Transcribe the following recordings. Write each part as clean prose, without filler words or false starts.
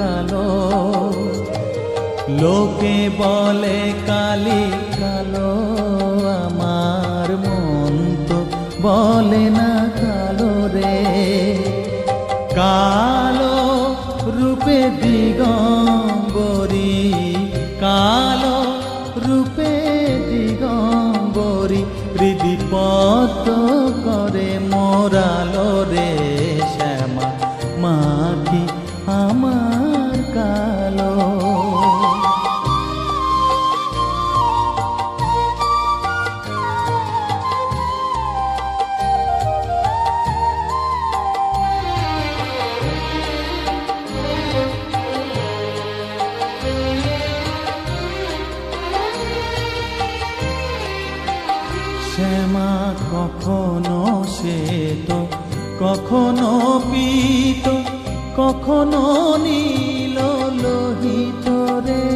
কালো। লোকে বলে কালি কালো, আমার মন তো বলে না কালো রে। কালো রূপে দিগম্বরী, কালো রূপে দিগম্বরী, হৃদিপদ্ম করে মোরালো রে শ্যামা, মা কি আমার কালো। শ্যামা কখনো শ্বেত, কখনো পীত, কখনো নীল লোহিত রে।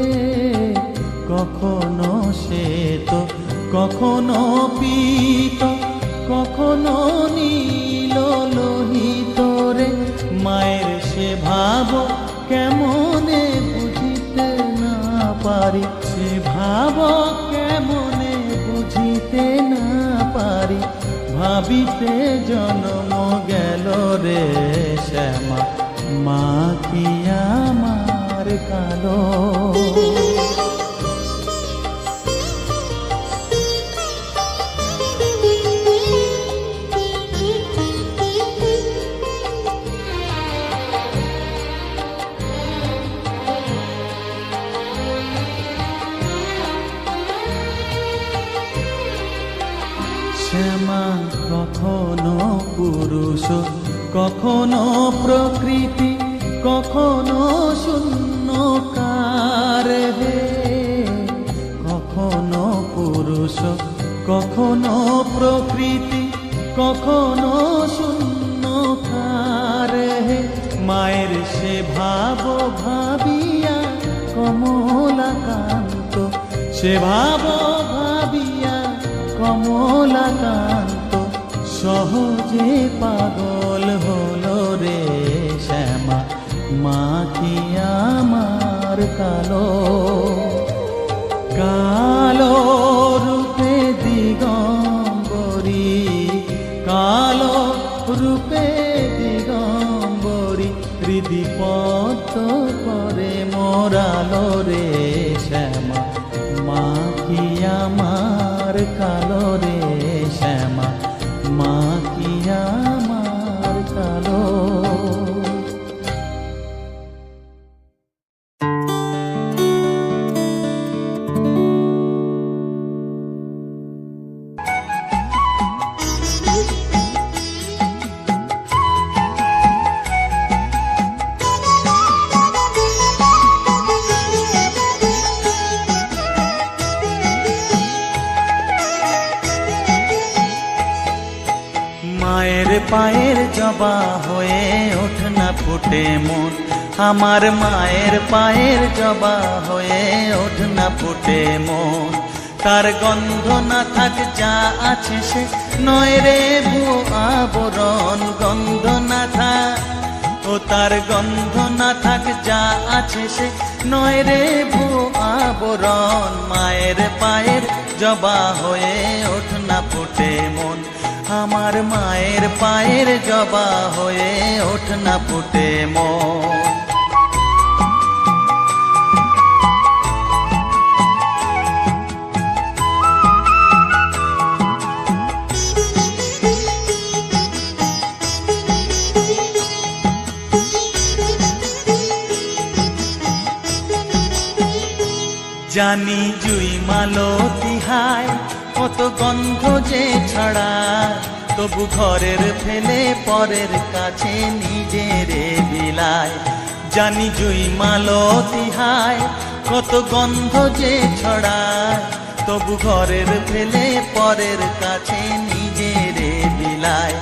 কখনো শ্বেত, কখনো পীত, কখনো নীল লোহিত রে। মায়ের সে ভাব কেমনে বুঝিতে না পারি, সে ভাব কেমনে বুঝিতে না পারি, ভাবিতে জন্ম গেল রে শ্যামা, মা কি আমার কালো। শ্যামা কখনো পুরুষ, কখনো প্রকৃতি, কখনো শূন্যকার হে। কখনো পুরুষ, কখনো প্রকৃতি, কখনো শূন্যকার হে। মায়ের সে ভাব ভাবিয়া কমলাকান্ত, সে ভাব ভাবিয়া কমলাকান্ত, সহজে পাগল হলো রে শ্যামা, মা কি আমার কালো। কালো রূপে দিগম্বরী, কালো রূপে দিগম্বরী, হৃদিপদ্ম করে মোরালো রে শ্যামা, মা কি আমার কালো রে শ্যামা, মা কি আমার কালো। মায়ের পায়ের জবা হয়ে ওঠ না ফুটে মন, আমার মায়ের পায়ের জবা হয়ে ওঠ না ফুটে মন। তার গন্ধ না থাক যা আছে সে নয় রে ভুয়ো আবরণ, গন্ধ না থাক ও তার গন্ধ না থাক যা আছে সে নয় রে ভুয়ো আবরণ। মায়ের পায়ের জবা হয়ে ওঠ না ফুটে মন, আমার মায়ের পায়ের জবা হয়ে ওঠ না ফুটে মন। জানি জুই মালতী হায় কত গন্ধ যে ছড়ায়, তবু ঘরের ফেলে পরের কাছে নিজেরে বিলায়। জানি জুই মালতী হায় কত গন্ধ যে ছড়ায়, তবু ঘরের ফেলে পরের কাছে নিজেরে বিলায়।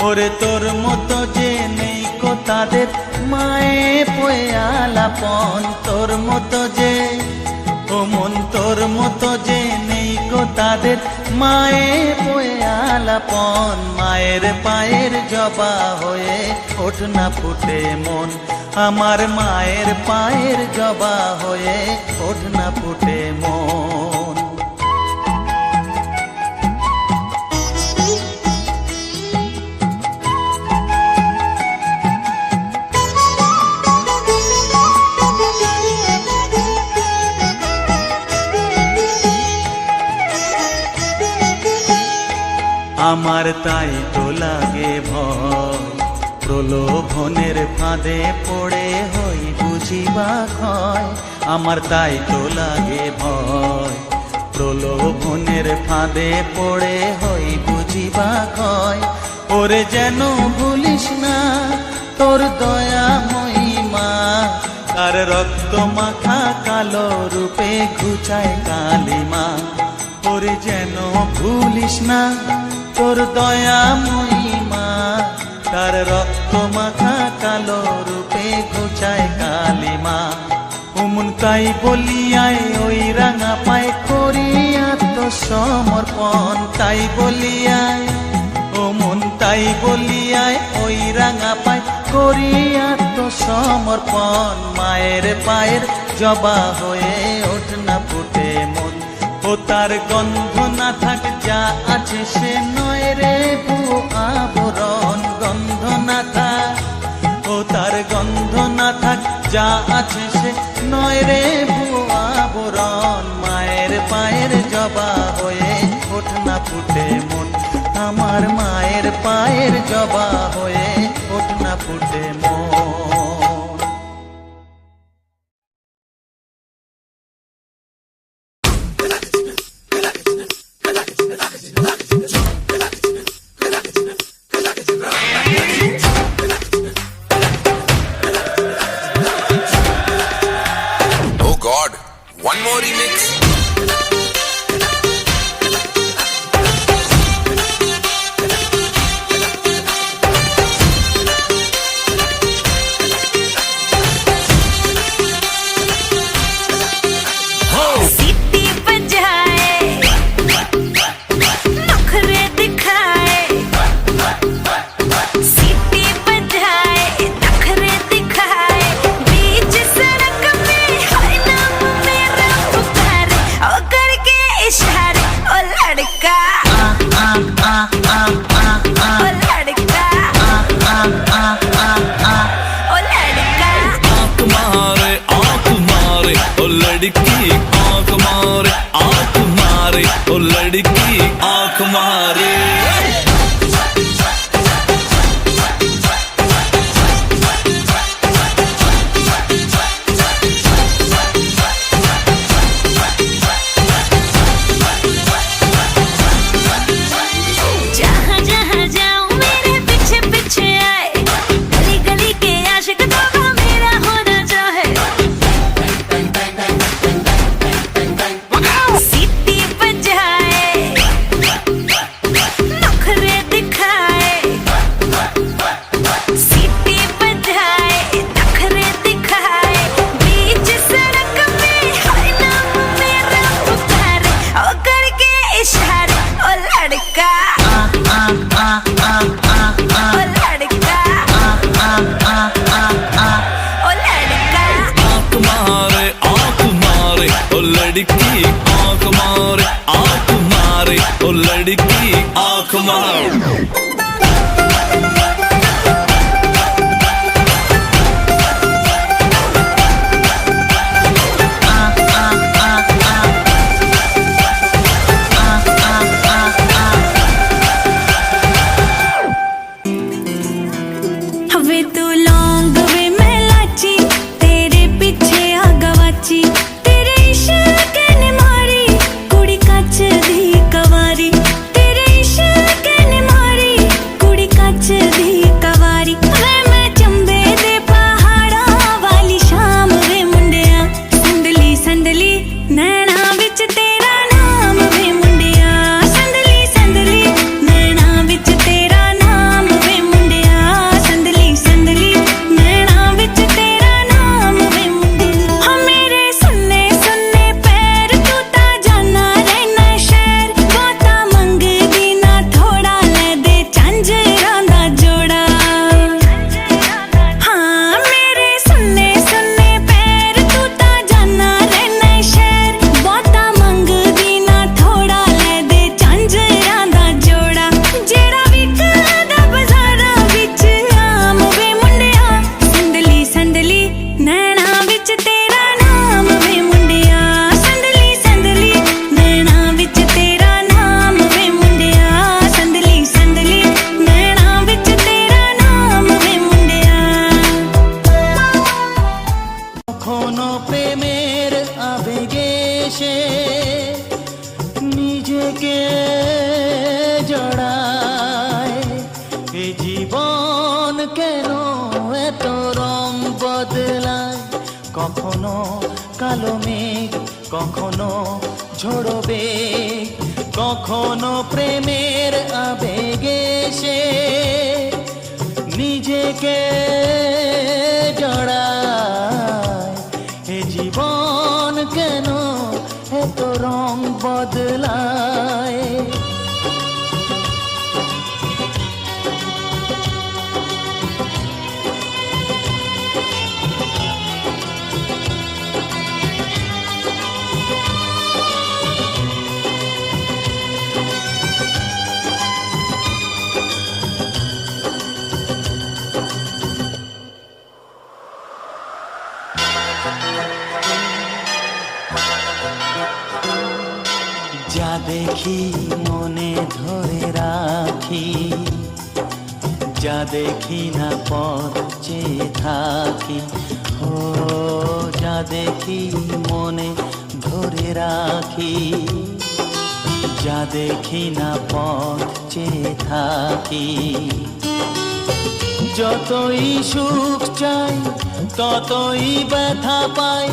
ওরে তোর মতো যে নেই কো তাদের মায়ে পয়ে আলাপন, তোর মতো যে ও মন তোর মতো যে নেই কো তাদের মায়ে পয়ে আলাপন। মায়ের পায়ের জবা হয়ে ওঠ না ফুটে মন, আমার মায়ের পায়ের জবা হয়ে ওঠ না ফুটে মন। আমার তাই তো লাগে ভয়, প্রলোভনের ফাঁদে পড়ে হই বুঝিবা ক্ষয়। আমার তাই তো লাগে ভয়, প্রলোভনের ফাঁদে পড়ে হই বুঝিবা ক্ষয়। ওরে যেন ভুলিস না তোর দয়া মহিমা, কার রক্ত মাখা কালো রূপে ঘুচায় কালিমা। ওরে যেন ভুলিস না তোর দয়া মহিমা, তার রক্ত মাখা কালো রূপে ঘুচায় কালিমা। ওমন তাই বলিয়ায় ওই রাঙা পায় করি আত্মসমর্পণ, তাই বলিয়ায় ওমন তাই বলিয়ায় ওই রাঙা পায় করি আত্মসমর্পণ। মায়ের পায়ের জবা হয়ে ওঠ না ফুটে মন। ও তার গন্ধ না থাক যা আছে সে নয় রে ভুয়ো আবরণ, গন্ধ না থাক ও তার গন্ধ না থাক যা আছে সে নয় রে ভুয়ো আবরণ। মায়ের পায়ের জবা হয়ে ওঠ না ফুটে মন, আমার মায়ের পায়ের জবা হয়ে ওঠ না ফুটে মন। One more remix. लड़की आंख मारे ओ लड़की आंख मारे। जहाँ जहाँ जाऊँ मेरे पीछे पीछे आए, गली गली के आशिक तो मेरा होना चाहे। सीटी बजाए नखरे दिखाए, सीटी बजाए नखरे दिखाए, बीच सड़क में हाय नाम मेरा पुकारे, ओ करके इशारे ओ लड़का लड़की आंख मारे ओ लड़की आंख मारे। वे तू लौंग वे मैं लाची, तेरे पीछे आ गवाची, तेरे इश्क ने मारी कुड़ी कच दी कवारी, तेरे इश्क ने मारी প্রেমের আবেগে সে নিজেকে জড়ায়। এ জীবন কেন এত রং বদলায়, কখনো কালো মেঘ কখনো ঝড়বে, কখনো প্রেমের আবেগে সে নিজেকে জড়ায়। এ জীবন কেন এত রং বদলায়। যা দেখি মনে ধরে রাখি, যা দেখি না পথ চেয়ে থাকি। ও যা দেখি মনে ধরে রাখি, যা দেখি না পথ চেয়ে থাকি। যতই সুখ চাই ততই ব্যথা পাই,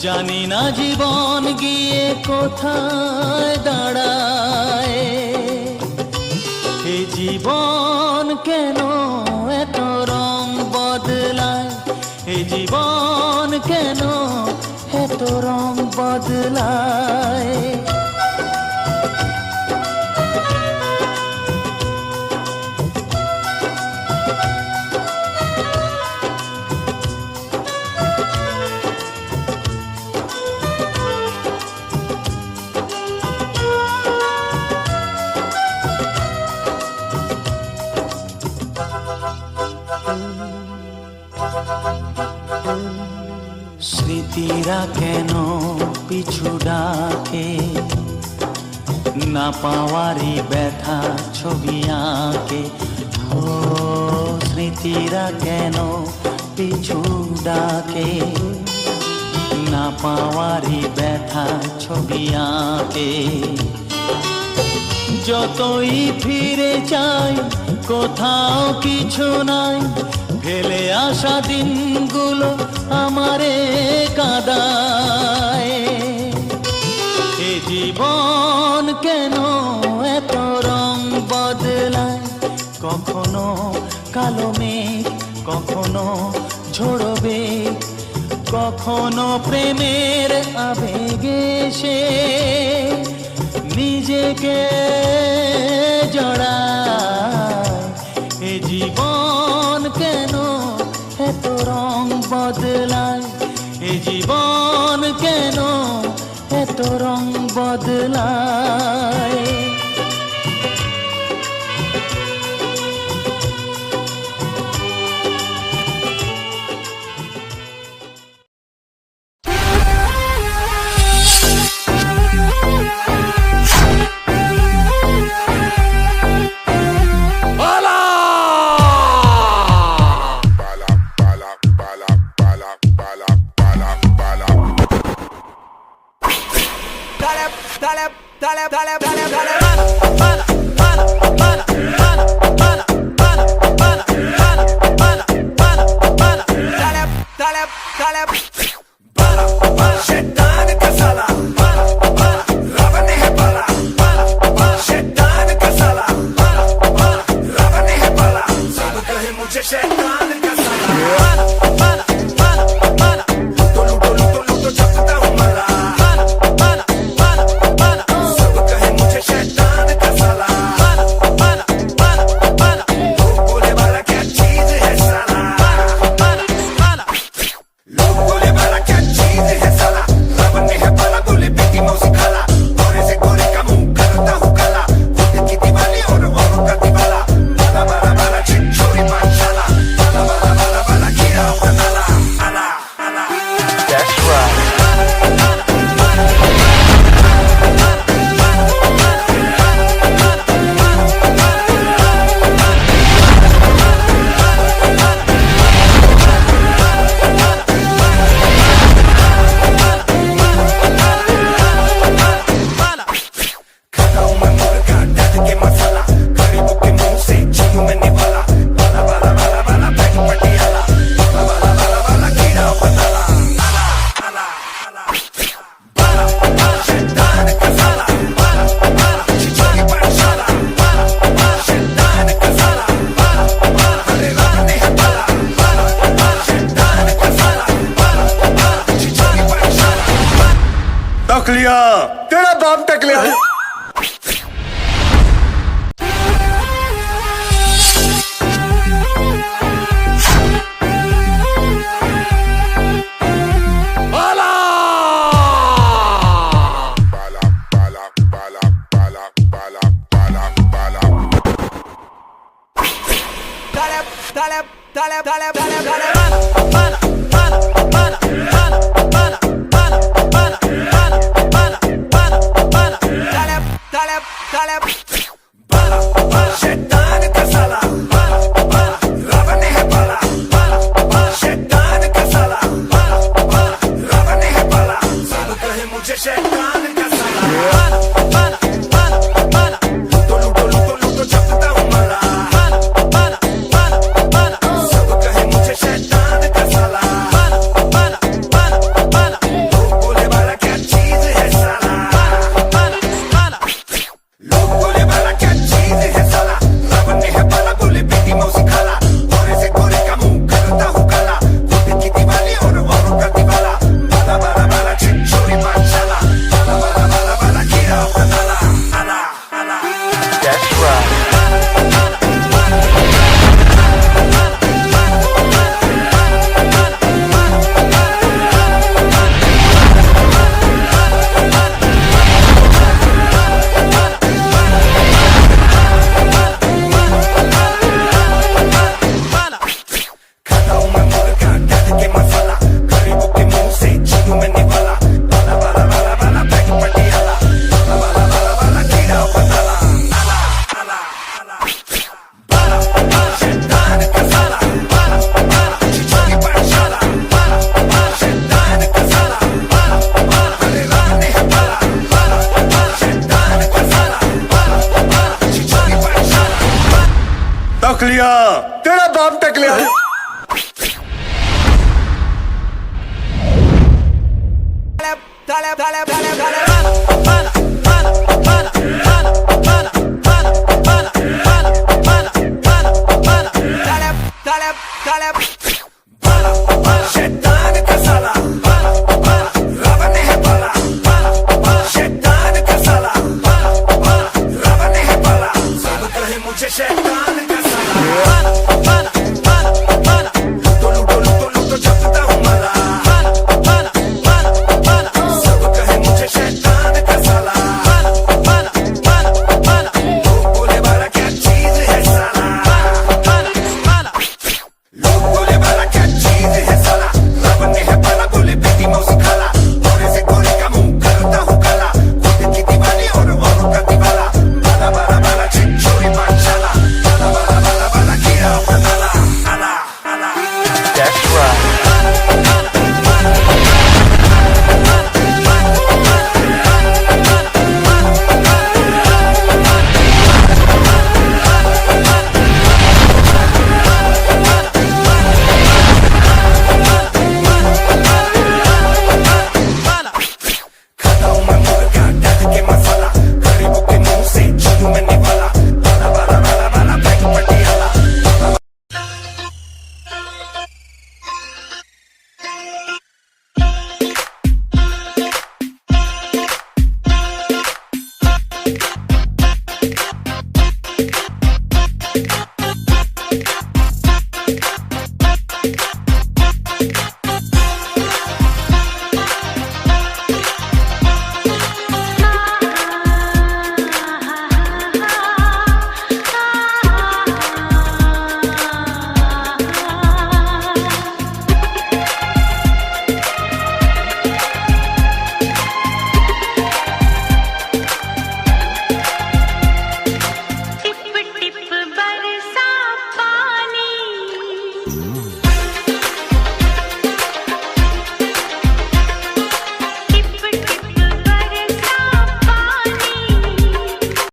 জানি না জীবন গিয়ে কোথায় দাঁড়ায়। এ জীবন কেন এত রং বদলায়, এ জীবন কেন এত রং বদলায়। স্মৃতিরা কেন পিছু ডাকে, না পাওয়ারই ব্যথা ছবি আঁকে। ও স্মৃতিরা কেন পিছু ডাকে, না পাওয়ারই ব্যথা ছবি আঁকে। যতই ফিরে যাই কোথাও কিছু নাই, ফেলে আসা দিনগুলো আমারে কাঁদায়। এ জীবন কেন এত রং বদলায়, কখনো কালো মেঘ কখনো ঝড়বে, কখনো প্রেমের আবেগে সে নিজেকে জড়ায়। এ জীবন কেন এত রং বদলায়, এ জীবন কেন এত রং বদলায়। Look, तक लिया, तेरा बाप तक लिया। तक लिया, तेरा बाप तक लिया। Dale, dale, dale, dale.